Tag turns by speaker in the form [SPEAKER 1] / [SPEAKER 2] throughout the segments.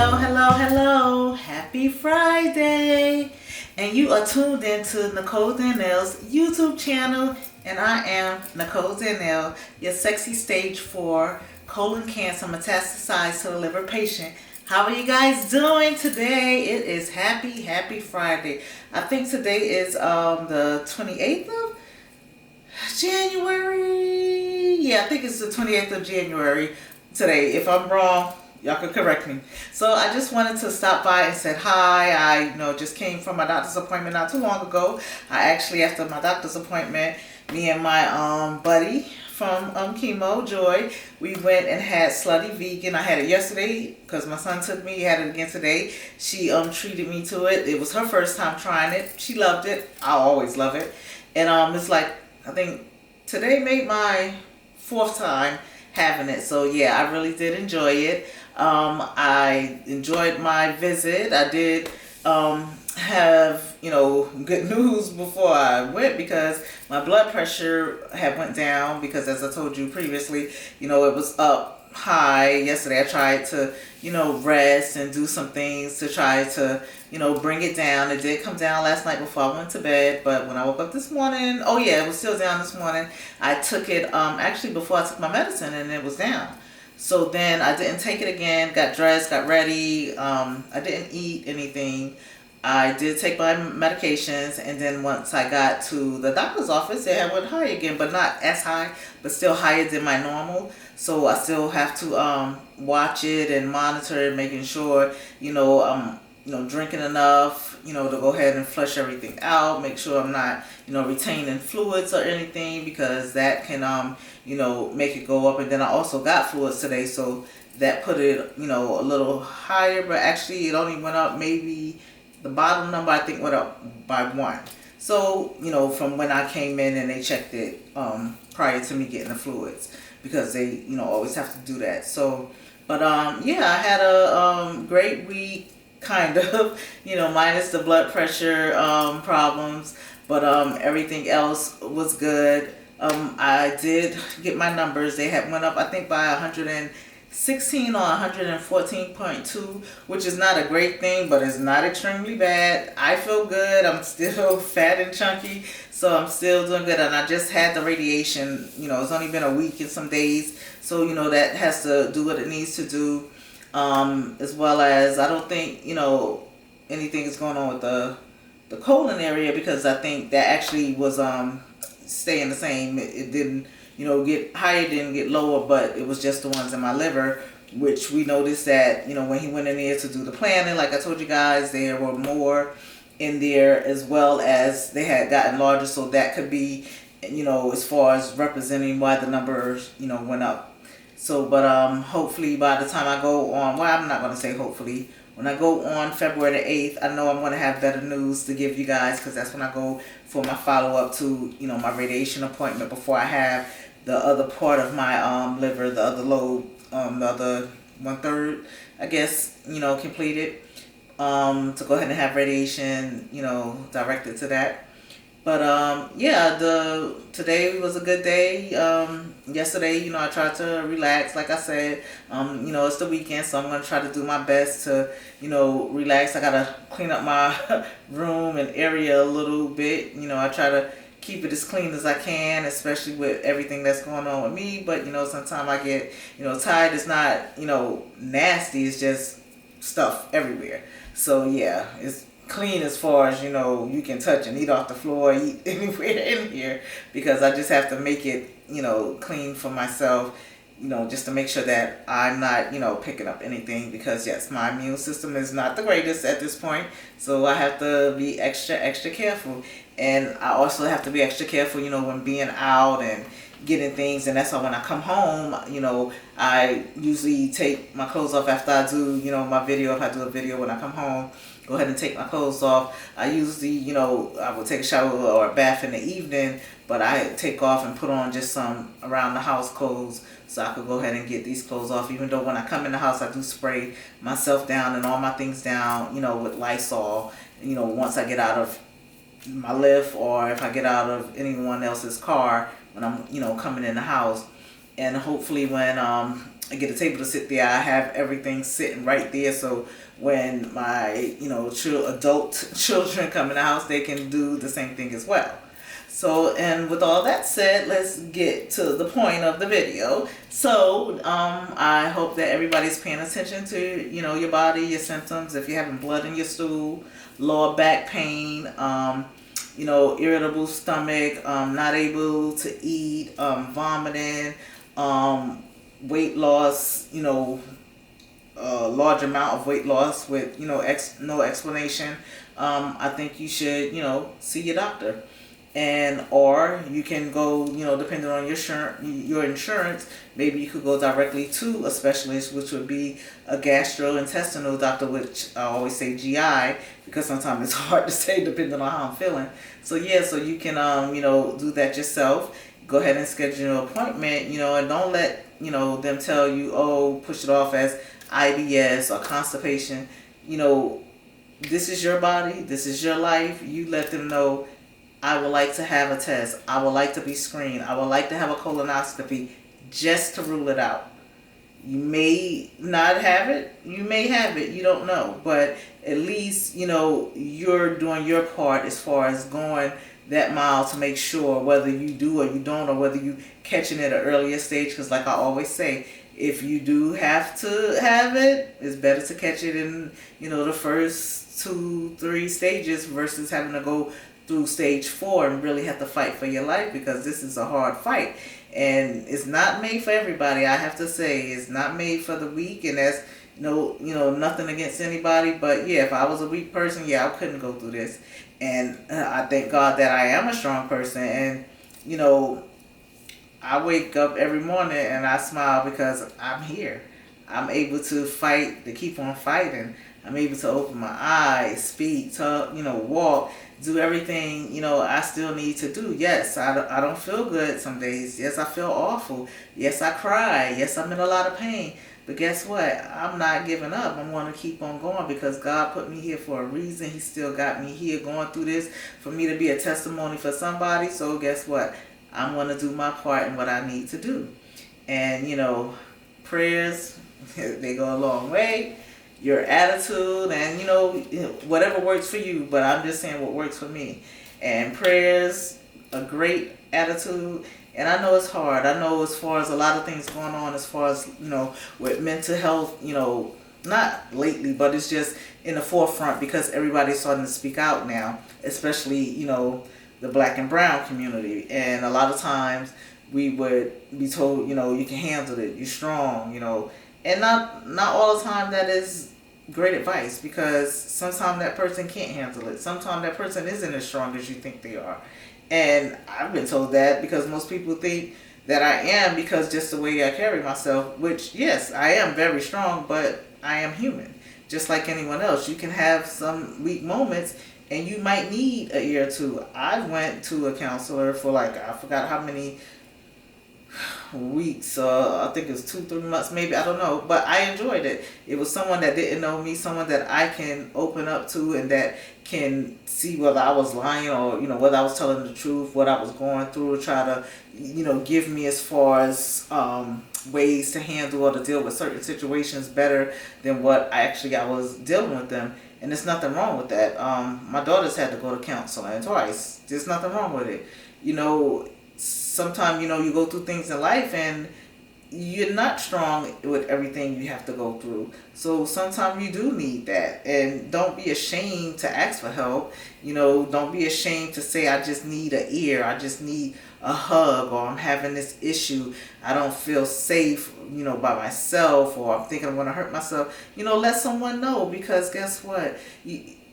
[SPEAKER 1] Hello. Happy Friday. And you are tuned into Nicole Danell's YouTube channel. And I am Nicole Danell, your sexy stage 4 colon cancer metastasized to the liver patient. How are you guys doing today? It is happy Friday. I think today is the 28th of January. Yeah, I think it's the 28th of January today. If I'm wrong, y'all can correct me. So I just wanted to stop by and said hi. I just came from my doctor's appointment not too long ago. I actually, after my doctor's appointment, me and my buddy from chemo, Joy, we went and had Slutty Vegan. I had it yesterday because my son took me. He had it again today. She treated me to it. It was her first time trying it. She loved it. I always love it. And it's like, I think today made my 4th time having it. So yeah, I really did enjoy it. I enjoyed my visit. I did have good news before I went, because my blood pressure had went down, because as I told you previously, it was up high. Yesterday I tried to rest and do some things to try to bring it down. It did come down last night before I went to bed, but when I woke up this morning, oh yeah, it was still down this morning. I took it actually before I took my medicine, and it was down. So then I didn't take it again, got dressed, got ready. I didn't eat anything. I did take my medications, and then once I got to the doctor's office, it had went high again, but not as high, but still higher than my normal. So I still have to watch it and monitor it, making sure I'm drinking enough, to go ahead and flush everything out. Make sure I'm not retaining fluids or anything, because that can make it go up. And then I also got fluids today, so that put it a little higher, but actually it only went up, maybe the bottom number I think went up by 1. So from when I came in and they checked it prior to me getting the fluids, because they always have to do that. So but yeah, I had a great week, kind of, minus the blood pressure problems, but everything else was good. I did get my numbers. They had went up, I think, by 116 or 114.2, which is not a great thing, but it's not extremely bad. I feel good. I'm still fat and chunky, so I'm still doing good. And I just had the radiation. It's only been a week and some days, so that has to do what it needs to do. As well as, I don't think anything is going on with the colon area, because I think that actually was staying the same. It didn't get higher, didn't get lower, but it was just the ones in my liver, which we noticed that when he went in there to do the planning, like I told you guys, there were more in there, as well as they had gotten larger. So that could be as far as representing why the numbers went up. So, but hopefully by the time I go on, well, I'm not going to say hopefully, when I go on February the 8th, I know I'm going to have better news to give you guys, because that's when I go for my follow-up to, my radiation appointment, before I have the other part of my liver, the other lobe, the other 1/3, I guess, completed, to go ahead and have radiation, directed to that. But yeah, today was a good day. Yesterday, I tried to relax. Like I said, it's the weekend, so I'm gonna try to do my best to, relax. I gotta clean up my room and area a little bit. I try to keep it as clean as I can, especially with everything that's going on with me. But sometimes I get tired. It's not nasty. It's just stuff everywhere. So yeah, it's clean as far as you can touch and eat off the floor, eat anywhere in here, because I just have to make it clean for myself, just to make sure that I'm not picking up anything, because yes, my immune system is not the greatest at this point, so I have to be extra careful. And I also have to be extra careful when being out and getting things. And that's why when I come home, I usually take my clothes off after I do my video. If I do a video when I come home, go ahead and take my clothes off. I usually I will take a shower or a bath in the evening, but I take off and put on just some around the house clothes, so I could go ahead and get these clothes off. Even though when I come in the house, I do spray myself down and all my things down with Lysol, once I get out of my lift, or if I get out of anyone else's car when I'm coming in the house. And hopefully when I get a table to sit there, I have everything sitting right there, so when my adult children come in the house, they can do the same thing as well. So, and with all that said, let's get to the point of the video. So, I hope that everybody's paying attention to, your body, your symptoms. If you're having blood in your stool, lower back pain, irritable stomach, not able to eat, vomiting, weight loss, large amount of weight loss with, no explanation, I think you should, see your doctor. And or you can go, depending on your insurance, maybe you could go directly to a specialist, which would be a gastrointestinal doctor, which I always say GI, because sometimes it's hard to say depending on how I'm feeling. So yeah, so you can do that yourself. Go ahead and schedule your appointment, and don't let them tell you, oh, push it off as IBS or constipation. This is your body, this is your life. You let them know, I would like to have a test. I would like to be screened. I would like to have a colonoscopy just to rule it out. You may not have it. You may have it. You don't know. But at least, you're doing your part as far as going that mile to make sure whether you do or you don't, or whether you catching it at an earlier stage. Because like I always say, if you do have to have it, it's better to catch it in, the first 2-3 stages versus having to go through stage 4 and really have to fight for your life, because this is a hard fight and it's not made for everybody. I have to say, it's not made for the weak, and that's nothing against anybody, but yeah, if I was a weak person, I couldn't go through this. And I thank God that I am a strong person, and I wake up every morning and I smile because I'm here. I'm able to fight, to keep on fighting. I'm able to open my eyes, speak, talk, walk, do everything, I still need to do. Yes, I don't feel good some days. Yes, I feel awful. Yes, I cry. Yes, I'm in a lot of pain. But guess what? I'm not giving up. I'm going to keep on going because God put me here for a reason. He still got me here going through this for me to be a testimony for somebody. So guess what? I'm going to do my part in what I need to do. And, prayers, they go a long way. Your attitude and, whatever works for you. But I'm just saying what works for me. And prayers, a great attitude. And I know it's hard. I know as far as a lot of things going on as far as, with mental health, not lately, but it's just in the forefront because everybody's starting to speak out now, especially, the black and brown community. And a lot of times we would be told, you can handle it, you're strong, and not all the time that is great advice, because sometimes that person can't handle it. Sometimes that person isn't as strong as you think they are. And I've been told that because most people think that I am, because just the way I carry myself, which yes, I am very strong, but I am human. Just like anyone else. You can have some weak moments and you might need a year or two. I went to a counselor for I forgot how many weeks, I think it was 2-3 months maybe, I don't know, but I enjoyed it. It was someone that didn't know me, someone that I can open up to and that can see whether I was lying or whether I was telling the truth, what I was going through, try to give me as far as ways to handle or to deal with certain situations better than what I was dealing with them. And there's nothing wrong with that. My daughters had to go to counseling twice. There's nothing wrong with it. Sometimes, you go through things in life and you're not strong with everything you have to go through. So sometimes you do need that. And don't be ashamed to ask for help. Don't be ashamed to say, I just need an ear. I just need a hug, or I'm having this issue. I don't feel safe, by myself, or I'm thinking I'm going to hurt myself. Let someone know, because guess what?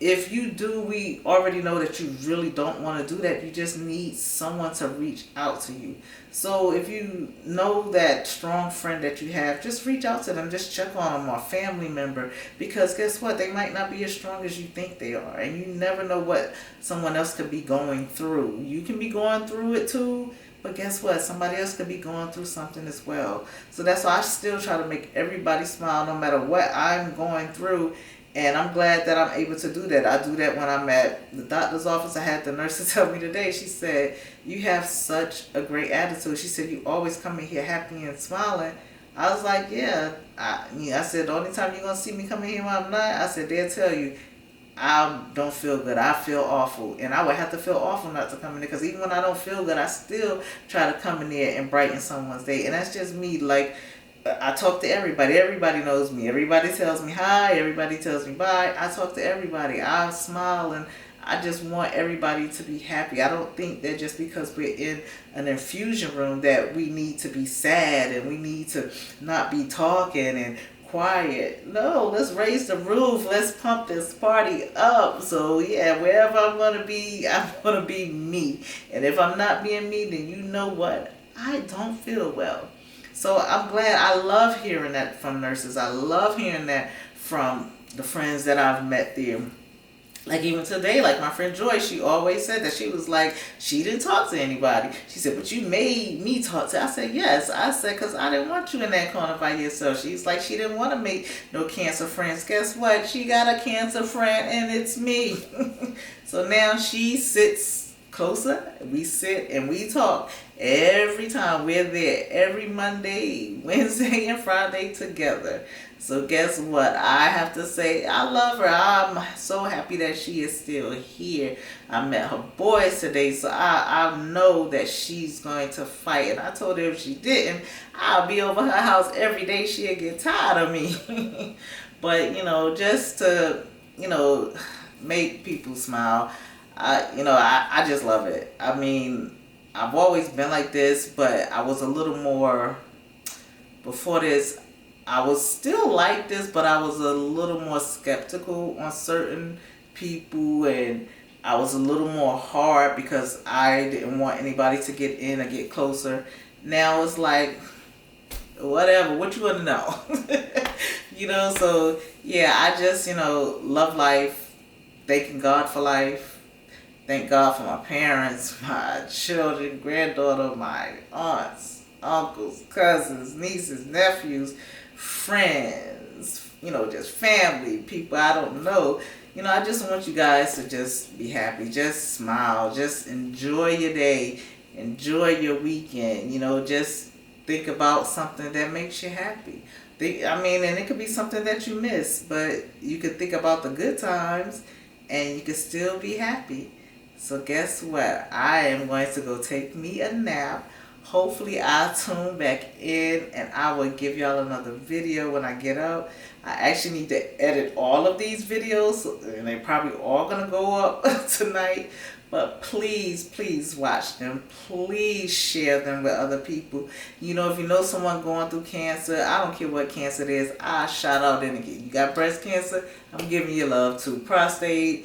[SPEAKER 1] If you do, we already know that you really don't want to do that. You just need someone to reach out to you. So if you know that strong friend that you have, just reach out to them. Just check on them, or a family member. Because guess what? They might not be as strong as you think they are. And you never know what someone else could be going through. You can be going through it too. But guess what? Somebody else could be going through something as well. So that's why I still try to make everybody smile no matter what I'm going through. And I'm glad that I'm able to do that. I do that when I'm at the doctor's office. I had the nurse tell me today, she said, you have such a great attitude. She said, you always come in here happy and smiling. I was like, yeah. I said, the only time you're going to see me come in here when I'm not, I said, they'll tell you, I don't feel good. I feel awful. And I would have to feel awful not to come in there, because even when I don't feel good, I still try to come in there and brighten someone's day. And that's just me. Like, I talk to everybody. Everybody knows me. Everybody tells me hi. Everybody tells me bye. I talk to everybody. I smile, and I just want everybody to be happy. I don't think that just because we're in an infusion room that we need to be sad and we need to not be talking and quiet. No, let's raise the roof. Let's pump this party up. So yeah, wherever I'm gonna be, I'm gonna be me. And if I'm not being me, then you know what? I don't feel well. So I'm glad. I love hearing that from nurses. I love hearing that from the friends that I've met there. Like even today, like my friend Joy, she always said that. She was like, she didn't talk to anybody. She said, but you made me talk to. I said, yes. I said, because I didn't want you in that corner by yourself. She's like, she didn't want to make no cancer friends. Guess what? She got a cancer friend, and it's me. So now she sits closer. We sit and we talk every time we're there. Every Monday, Wednesday, and Friday together. So guess what? I have to say, I love her. I'm so happy that she is still here. I met her boys today, so I know that she's going to fight. And I told her if she didn't, I'll be over her house every day. She'll get tired of me. But, just to, make people smile, I just love it. I mean, I've always been like this, but I was a little more, before this, I was still like this, but I was a little more skeptical on certain people, and I was a little more hard because I didn't want anybody to get in or get closer. Now it's like, whatever, what you want to know? So yeah, I just, love life, thanking God for life, thank God for my parents, my children, granddaughter, my aunts, uncles, cousins, nieces, nephews, friends, just family, people I don't know. I just want you guys to just be happy, just smile, just enjoy your day, enjoy your weekend, just think about something that makes you happy. And it could be something that you miss, but you could think about the good times and you could still be happy. So guess what? I am going to go take me a nap. Hopefully I'll tune back in and I will give y'all another video when I get up. I actually need to edit all of these videos, and they're probably all going to go up tonight. But please, please watch them. Please share them with other people. If you know someone going through cancer, I don't care what cancer it is, I shout out in again. You got breast cancer, I'm giving you love too. Prostate,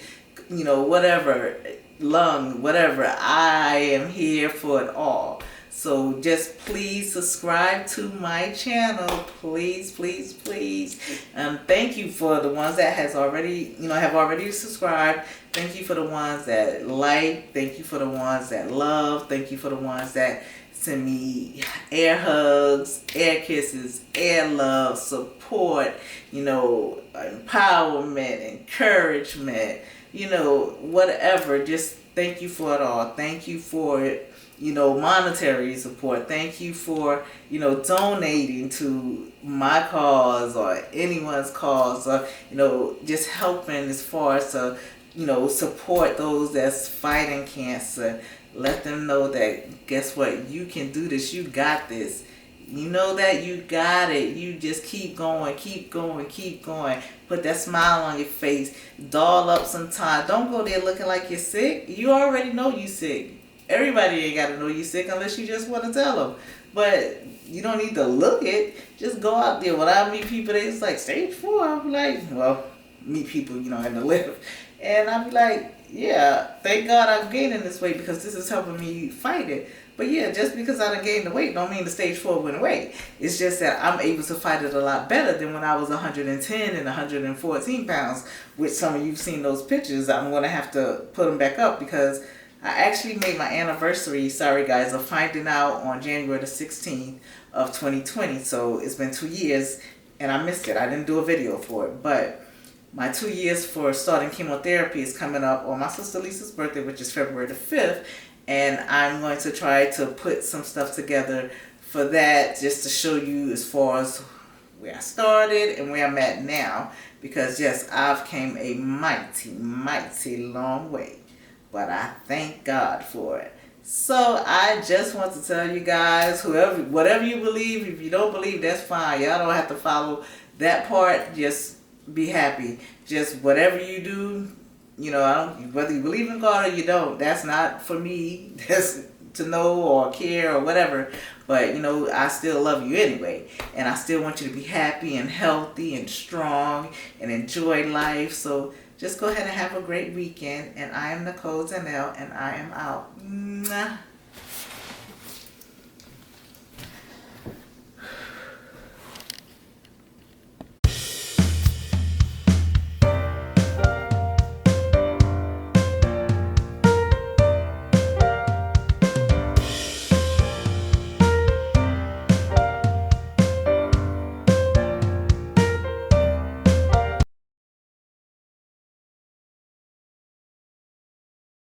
[SPEAKER 1] whatever, lung, whatever. I am here for it all. So just please subscribe to my channel, please, please, please. Thank you for the ones that have already subscribed. Thank you for the ones that like. Thank you for the ones that love. Thank you for the ones that send me air hugs, air kisses, air love, support, empowerment, encouragement, whatever. Just thank you for it all. Thank you for it. Monetary support. Thank you for, donating to my cause or anyone's cause, or, just helping as far as to, support those that's fighting cancer. Let them know that, guess what, you can do this, you got this. You know that you got it. You just keep going, keep going, keep going. Put that smile on your face. Doll up some time. Don't go there looking like you're sick. You already know you're sick. Everybody ain't got to know you're sick unless you just want to tell them. But you don't need to look it. Just go out there. When I meet people, it's like, stage 4. I'll be like, meet people, in the lift. And I'll be like, yeah, thank God I'm gaining this weight because this is helping me fight it. But yeah, just because I done gained the weight don't mean the stage 4 went away. It's just that I'm able to fight it a lot better than when I was 110 and 114 pounds, which some of you've seen those pictures. I'm going to have to put them back up because I actually made my anniversary, sorry guys, of finding out on January the 16th of 2020. So it's been 2 years and I missed it. I didn't do a video for it. But my 2 years for starting chemotherapy is coming up on my sister Lisa's birthday, which is February the 5th. And I'm going to try to put some stuff together for that, just to show you as far as where I started and where I'm at now. Because yes, I've came a mighty, mighty long way. But I thank God for it. So I just want to tell you guys, whatever you believe, if you don't believe, that's fine. Y'all don't have to follow that part. Just be happy. Just whatever you do, whether you believe in God or you don't, that's not for me. That's to know or care or whatever. But I still love you anyway, and I still want you to be happy and healthy and strong and enjoy life. So just go ahead and have a great weekend. And I am Nicole Danell, and I am out. Mwah.